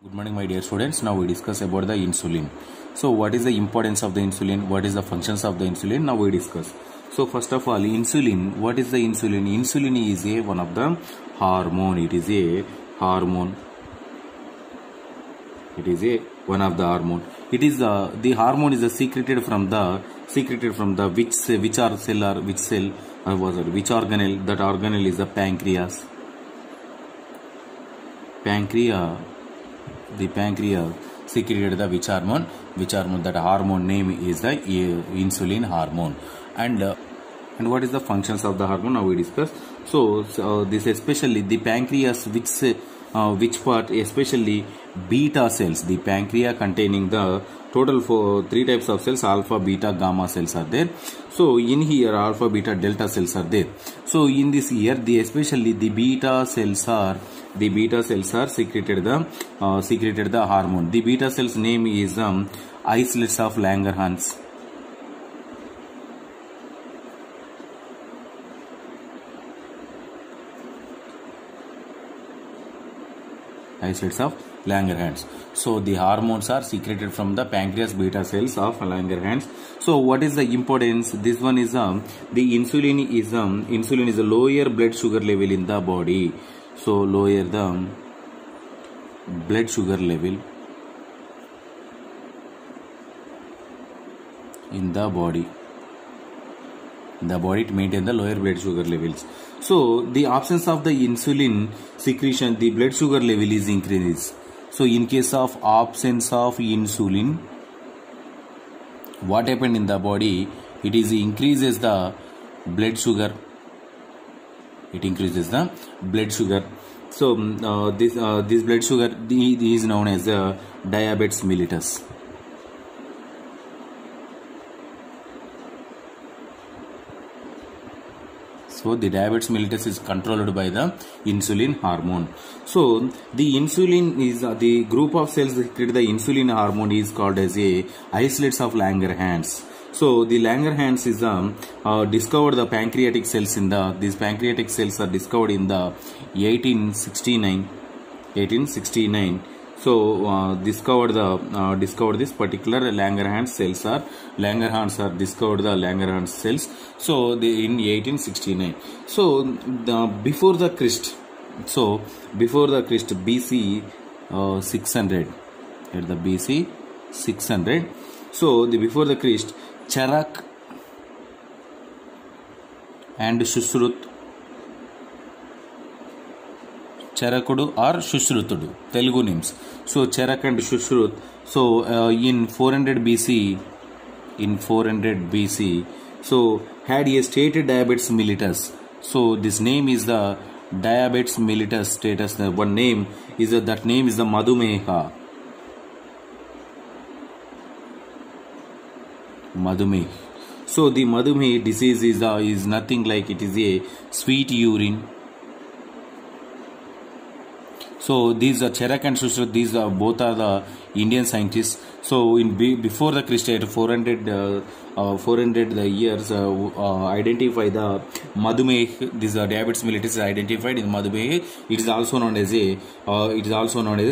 Good morning, my dear students. Now we discuss about the insulin. So what is the importance of the insulin? What is the functions of the insulin? Now we discuss. So first of all, insulin. What is the insulin? Insulin is one of the hormone. It is a hormone. It is one of the hormone. It is the hormone is secreted from the which are cell or which cell or which organelle. That organelle is the pancreas. The pancreas secreted the which hormone? That hormone name is the insulin hormone. And what is the functions of the hormone? Now we discuss. So this especially the pancreas, which part? Especially beta cells. The pancreas containing the total for three types of cells: alpha, beta, gamma cells are there. So in here alpha, beta, delta cells are there. So in this here especially the beta cells are secreted the hormone. The beta cells name is islets of Langerhans. Islets of Langerhans. So the hormones are secreted from the pancreas beta cells of Langerhans. So what is the importance? This one is the insulin is a lower blood sugar level in the body. So lower the blood sugar level in the body. To maintain the lower blood sugar levels. So the absence of the insulin secretion, the blood sugar level is increased. So in case of absence of insulin, what happened in the body? It increases the blood sugar. It increases the blood sugar. So this blood sugar is known as diabetes mellitus. So the diabetes mellitus is controlled by the insulin hormone. So the insulin is the group of cells that secrete the insulin hormone is called as islets of Langerhans. So the Langerhans is discovered the pancreatic cells in the these pancreatic cells are discovered in the 1869. So discovered this particular Langerhans cells are discovered the Langerhans cells. So in 1869. So before the Christ BC 600 at the BC 600. So before the Christ, Charak and Shushrut, Charakudu or Shushrutudu, Telugu names. So Charak and Shushrut. So in 400 BC, so had a stated diabetes mellitus. So this name is the diabetes mellitus status. The one name is that name is the Madhumeha. So the Madhumeha disease is nothing like it is a sweet urine. So these are Charak and Shushrut. These are both are the Indian scientists. So before the Christ, 400 years identify the Madhumeha. This diabetes mellitus is identified in Madhumeha. It is also known as a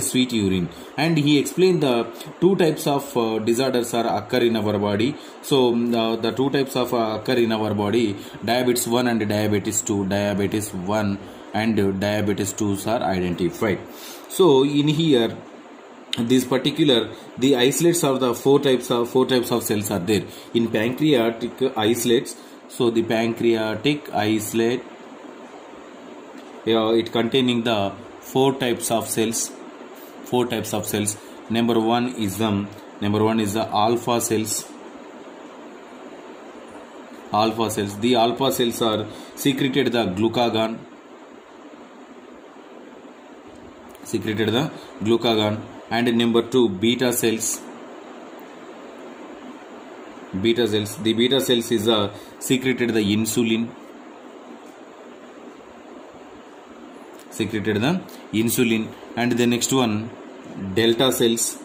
sweet urine. And he explained the two types of disorders are occur in our body. So the two types of occur in our body: diabetes 1 and diabetes 2. Diabetes 1 and diabetes 2 are identified. So in here, this particular the islets are the four types of cells are there in pancreatic islets. So the pancreatic islet, it containing the four types of cells. Number one is the alpha cells. The alpha cells are secreted the glucagon. And number two, beta cells. The beta cells is secreted the insulin. And the next one, delta cells.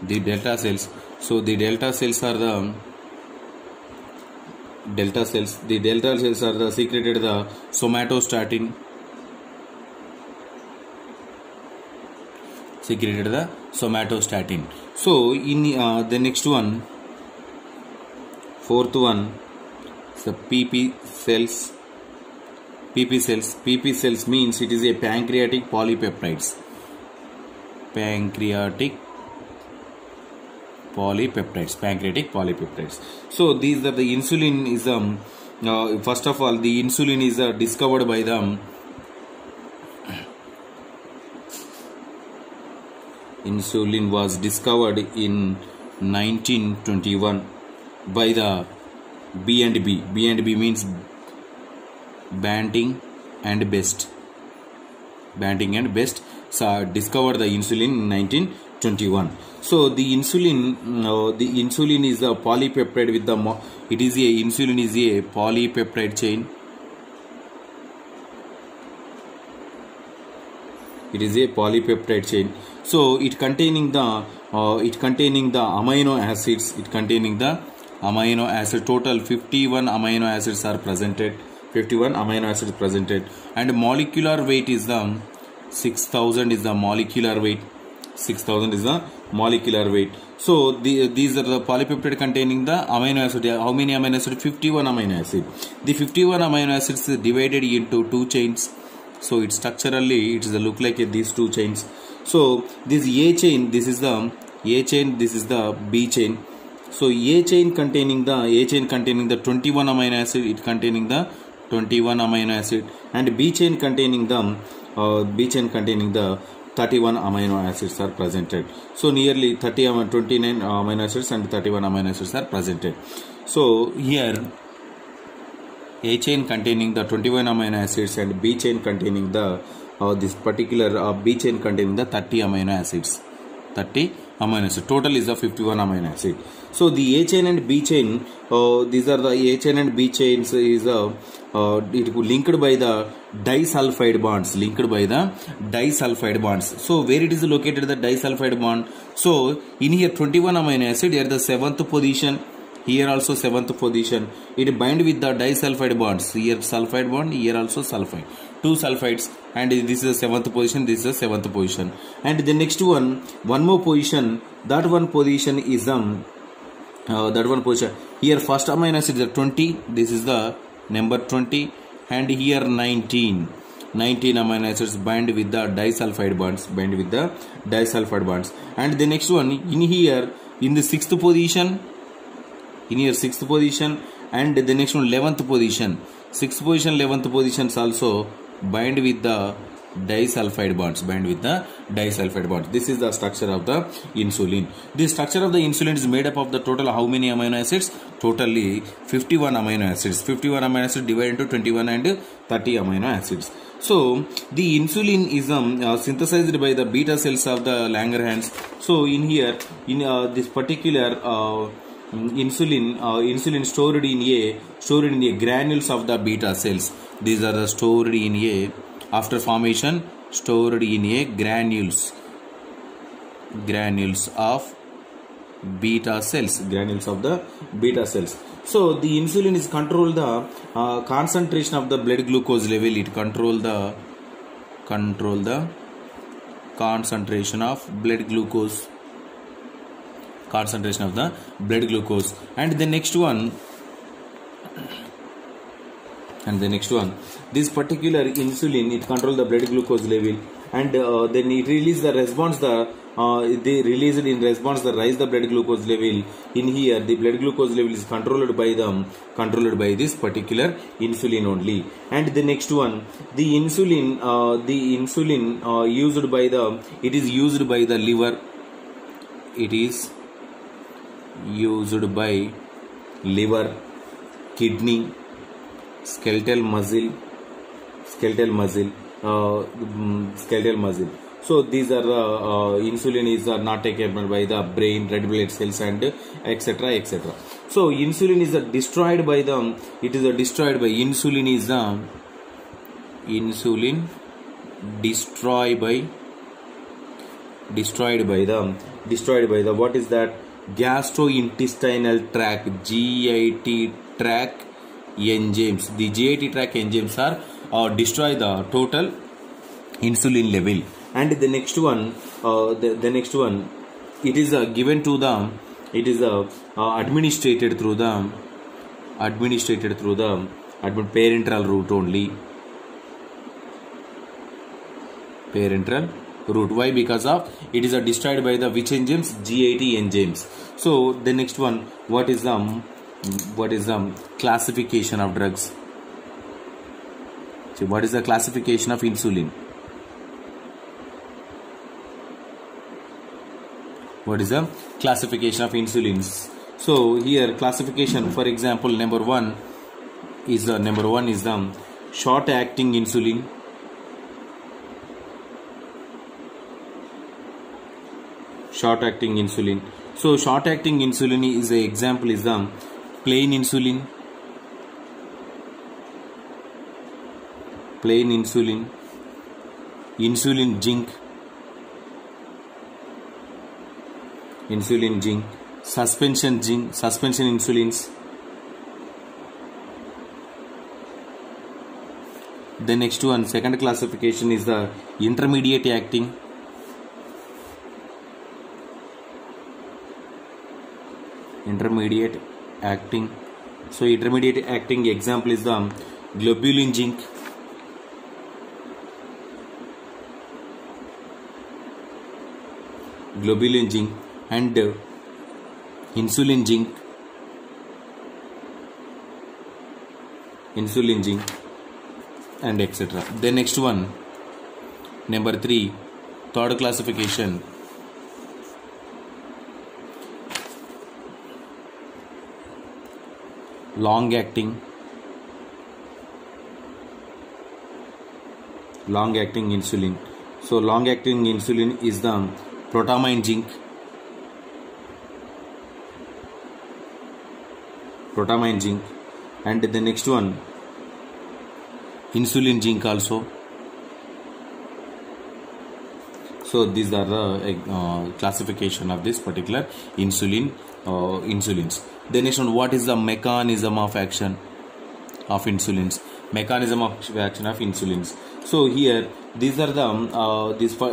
The delta cells. So the delta cells are the delta cells. The delta cells are the secreted the somatostatin. Secreted the somatostatin. So in the next one, fourth one, is the PP cells. PP cells. PP cells means it is a pancreatic polypeptides. Pancreatic polypeptides. So these are the insulin is first of all the insulin is discovered by the insulin was discovered in 1921 by the B&B. B&B means Banting and Best. So discovered the insulin in 1921. So the insulin is a polypeptide with the insulin is a polypeptide chain. It is a polypeptide chain. So it containing the amino acids. Total 51 amino acids are presented. 51 amino acids presented, and molecular weight is the 6,000 is the molecular weight. 6,000 is the molecular weight. So these are the polypeptide containing the amino acid. How many amino acids? 51 amino acids. The 51 amino acids is divided into two chains. So it structurally it is look like these two chains. So this A chain, this is the A chain, this is the B chain. So A chain containing the 21 amino acid, it containing the 21 amino acid, and B chain containing the 31 amino acids are presented. So nearly 29 amino acids and 31 amino acids are presented. So here A chain containing the 21 amino acids and B chain containing the this particular B chain containing the 30 amino acids. 30 amino acids. Total is the 51 amino acid. So the A chain and B chain, these are the A chain and B chains is it linked by the disulfide bonds. So where it is located, the disulfide bond? So in here 21 amino acid, here the 7th position. Here also 7th position. It bind with the disulfide bonds. Here sulfide bond, here also sulfide. Two sulfides, and this is the 7th position, this is the 7th position. And the next one more position, that one position is that one position. Here first amino acid is 20, this is the number 20, and here 19 amino acids bind with the disulfide bonds, and the next one in here in the 6th position, and the next one 11th position. 6th position, 11th positions also bind with the disulfide bonds. This is the structure of the insulin. The structure of the insulin is made up of the total how many amino acids? Totally 51 amino acids. 51 amino acids divided into 21 and 30 amino acids. So the insulin is synthesized by the beta cells of the Langerhans. So in here, in this particular insulin stored in a granules of the beta cells. These are the stored in a after formation, stored in a granules of beta cells. So the insulin is control the concentration of the blood glucose level. It control the concentration of blood glucose. And the next one, this particular insulin, it control the blood glucose level, and then it release the response. They release it in response the rise the blood glucose level. In here, the blood glucose level is controlled by this particular insulin only. And the next one, the insulin used by the liver. It is used by liver, kidney, skeletal muscle. So these are insulin is not taken by the brain, red blood cells, and etc. So insulin is destroyed by the. It is destroyed by insulin is destroyed by the what is that? Gastrointestinal tract, GIT tract enzymes. The GIT tract enzymes are destroy the total insulin level. And the next one, the next one, it is given to the, it is administrated through the parenteral route only. Parenteral route. Why? Because of it is destroyed by the which enzymes? GIT enzymes. So the next one, what is the classification of drugs? So what is the classification of insulin? What is the classification of insulins? So here classification, for example, number one is the short acting insulin. Short acting insulin. So short acting insulin is a example is the plain insulin. Plain insulin. Insulin zinc. Insulin zinc. Suspension zinc. Suspension insulins. The next one, second classification is the intermediate acting. Intermediate acting. So intermediate acting example is the globulin zinc. Globulin zinc and insulin zinc. Insulin zinc and etc. The next one, number 3, third classification. Long acting insulin. So long acting insulin is the protamine zinc. Protamine zinc. And the next one, insulin zinc also. So these are the classification of this particular insulins. The next one, what is the mechanism of action of insulins? Mechanism of action of insulins. So here these are the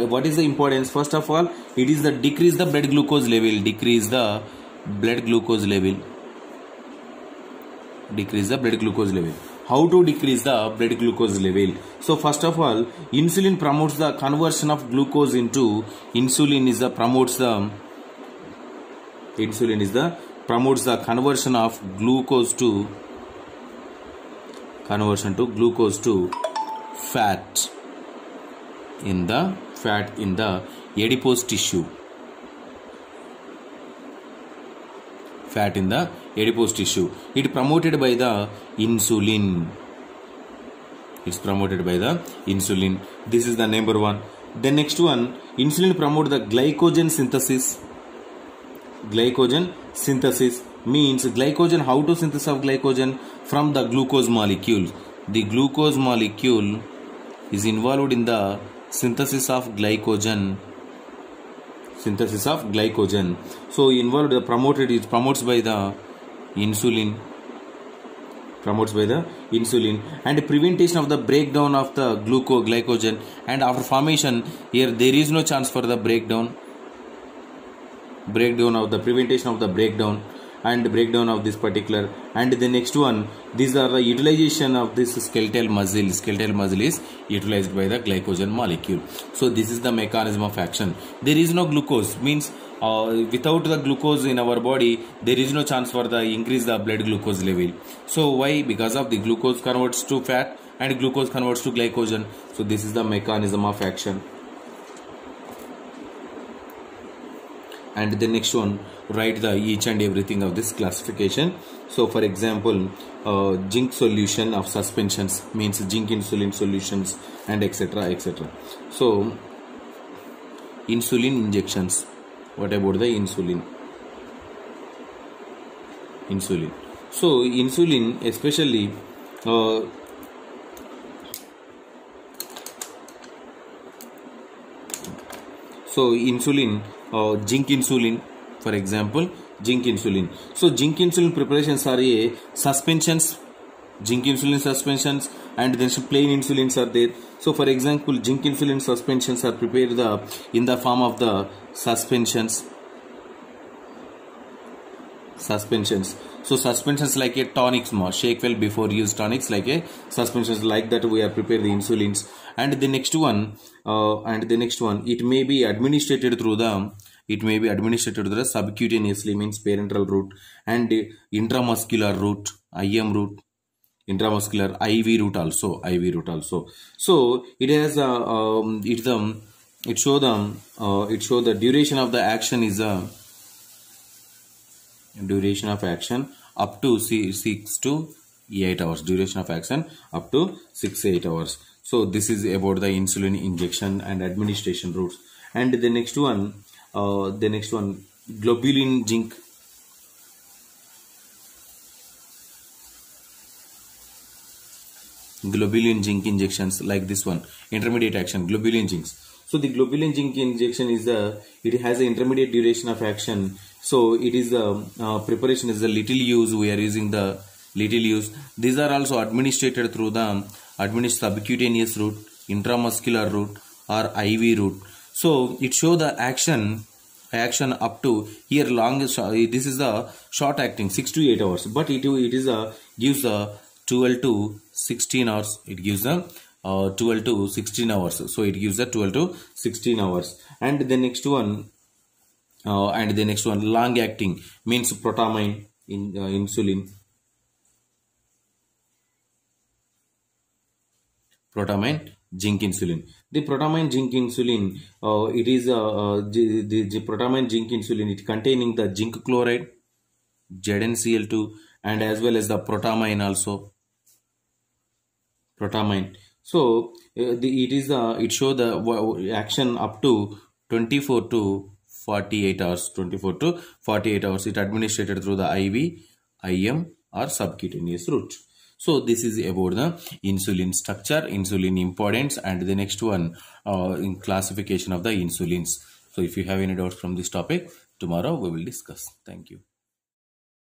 what is the importance? First of all, it is the decrease the blood glucose level. Decrease the blood glucose level. Decrease the blood glucose level. How to decrease the blood glucose level? So first of all, insulin promotes the conversion of glucose into promotes the conversion of glucose to fat in the adipose tissue. Fat in the adipose tissue. It promoted by the insulin. It's promoted by the insulin. This is the number one. The next one, insulin promote the glycogen synthesis. Glycogen synthesis means glycogen. How to synthesis of glycogen? From the glucose molecule. The glucose molecule is involved in the synthesis of glycogen. So involved the promoted, it promotes by the insulin. And prevention of the breakdown of the glycogen, and after formation here there is no chance for the breakdown of the prevention of the breakdown of this particular. And the next one, these are the utilization of this skeletal muscle is utilized by the glycogen molecule. So this is the mechanism of action. There is no glucose, means without the glucose in our body there is no chance for the increase the blood glucose level. So why? Because of the glucose converts to fat and glucose converts to glycogen. So this is the mechanism of action. And the next one, write the each and everything of this classification. So for example, zinc solution of suspensions means zinc insulin solutions and etc. So insulin injections. What about the insulin? So insulin especially zinc insulin, for example, zinc insulin. So zinc insulin preparations are a suspensions zinc insulin suspensions, and then some plain insulins are there. So for example, zinc insulin suspensions are prepared in the form of the suspensions. So suspensions like a tonics, shake well before use tonics, like a suspensions like that we are prepare the insulins. And the next one, it may be administered through the subcutaneously, means parenteral route, and intramuscular route, IM route, intramuscular IV route also. So it has it show the duration of the action is duration of action up to 6 to 8 hours. Duration of action up to 6 to 8 hours. So this is about the insulin injection and administration routes. And the next one, globulin zinc. Globulin zinc injections like this one, intermediate action globulin zincs. So the globulin zinc injection is it has an intermediate duration of action. So it is preparation is the little use. We are using the little use. These are also administered through the subcutaneous route, intramuscular route, or IV route. So it show the action up to here long. This is the short acting 6 to 8 hours, but it is gives 12 to 16 hours. It gives a 12 to 16 hours. So it gives a 12 to 16 hours. And the next one, long acting, means protamine insulin. Protamine zinc insulin. The protamine zinc insulin, it is the protamine zinc insulin. It containing the zinc chloride, ZnCl2, and as well as the protamine also. Protamine. So it show the action up to 24 to 48 hours. 24 to 48 hours. It administered through the IV, IM, or subcutaneous route. So this is about the insulin structure, insulin importance, and the next one in classification of the insulins. So if you have any doubts from this topic, tomorrow we will discuss. Thank you.